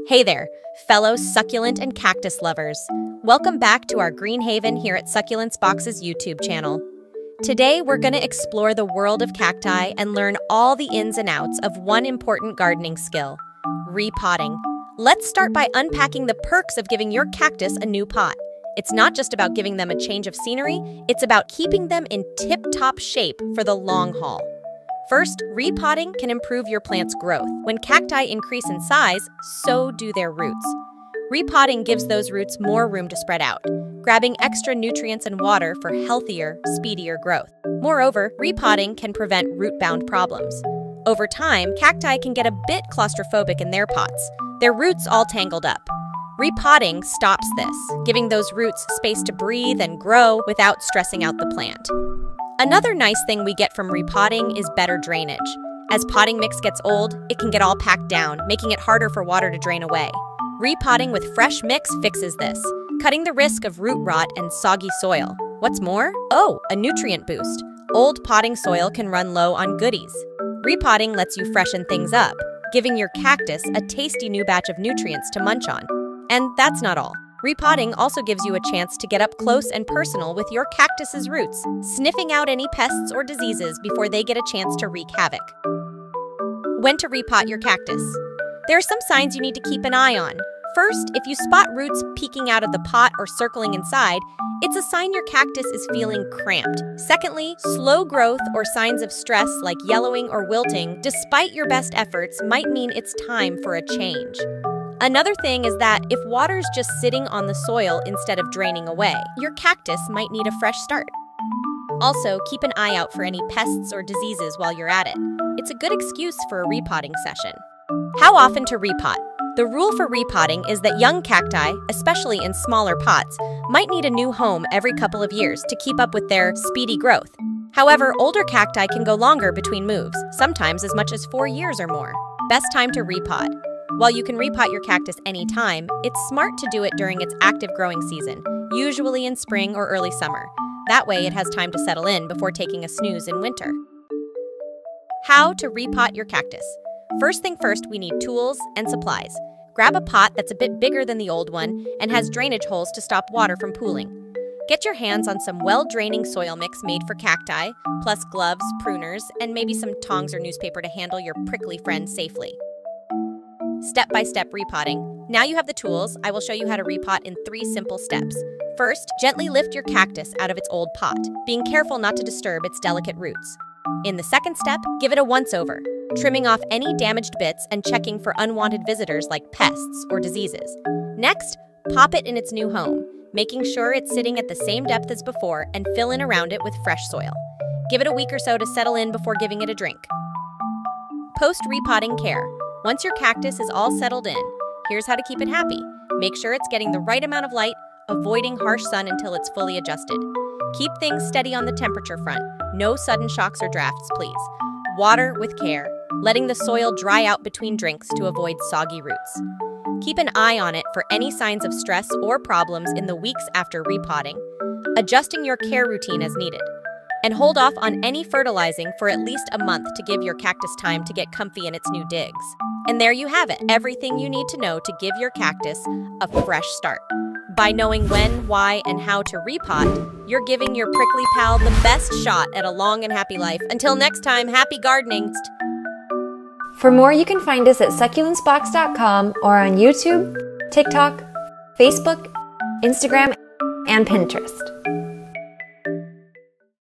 Hey there, fellow succulent and cactus lovers. Welcome back to our Green Haven here at Succulents Box's YouTube channel. Today, we're going to explore the world of cacti and learn all the ins and outs of one important gardening skill, repotting. Let's start by unpacking the perks of giving your cactus a new pot. It's not just about giving them a change of scenery, it's about keeping them in tip-top shape for the long haul. First, repotting can improve your plant's growth. When cacti increase in size, so do their roots. Repotting gives those roots more room to spread out, grabbing extra nutrients and water for healthier, speedier growth. Moreover, repotting can prevent root-bound problems. Over time, cacti can get a bit claustrophobic in their pots, their roots all tangled up. Repotting stops this, giving those roots space to breathe and grow without stressing out the plant. Another nice thing we get from repotting is better drainage. As potting mix gets old, it can get all packed down, making it harder for water to drain away. Repotting with fresh mix fixes this, cutting the risk of root rot and soggy soil. What's more? Oh, a nutrient boost. Old potting soil can run low on goodies. Repotting lets you freshen things up, giving your cactus a tasty new batch of nutrients to munch on. And that's not all. Repotting also gives you a chance to get up close and personal with your cactus's roots, sniffing out any pests or diseases before they get a chance to wreak havoc. When to repot your cactus? There are some signs you need to keep an eye on. First, if you spot roots peeking out of the pot or circling inside, it's a sign your cactus is feeling cramped. Secondly, slow growth or signs of stress like yellowing or wilting, despite your best efforts, might mean it's time for a change. Another thing is that if water's just sitting on the soil instead of draining away, your cactus might need a fresh start. Also, keep an eye out for any pests or diseases while you're at it. It's a good excuse for a repotting session. How often to repot? The rule for repotting is that young cacti, especially in smaller pots, might need a new home every couple of years to keep up with their speedy growth. However, older cacti can go longer between moves, sometimes as much as 4 years or more. Best time to repot. While you can repot your cactus anytime, it's smart to do it during its active growing season, usually in spring or early summer. That way it has time to settle in before taking a snooze in winter. How to repot your cactus. First thing first, we need tools and supplies. Grab a pot that's a bit bigger than the old one and has drainage holes to stop water from pooling. Get your hands on some well-draining soil mix made for cacti, plus gloves, pruners, and maybe some tongs or newspaper to handle your prickly friends safely. Step-by-step repotting. Now you have the tools, I will show you how to repot in 3 simple steps. First, gently lift your cactus out of its old pot, being careful not to disturb its delicate roots. In the second step, give it a once-over, trimming off any damaged bits and checking for unwanted visitors like pests or diseases. Next, pop it in its new home, making sure it's sitting at the same depth as before and fill in around it with fresh soil. Give it a week or so to settle in before giving it a drink. Post-repotting care. Once your cactus is all settled in, here's how to keep it happy. Make sure it's getting the right amount of light, avoiding harsh sun until it's fully adjusted. Keep things steady on the temperature front. No sudden shocks or drafts, please. Water with care, letting the soil dry out between drinks to avoid soggy roots. Keep an eye on it for any signs of stress or problems in the weeks after repotting, adjusting your care routine as needed. And hold off on any fertilizing for at least a month to give your cactus time to get comfy in its new digs. And there you have it, everything you need to know to give your cactus a fresh start. By knowing when, why, and how to repot, you're giving your prickly pal the best shot at a long and happy life. Until next time, happy gardening! For more, you can find us at succulentsbox.com or on YouTube, TikTok, Facebook, Instagram, and Pinterest.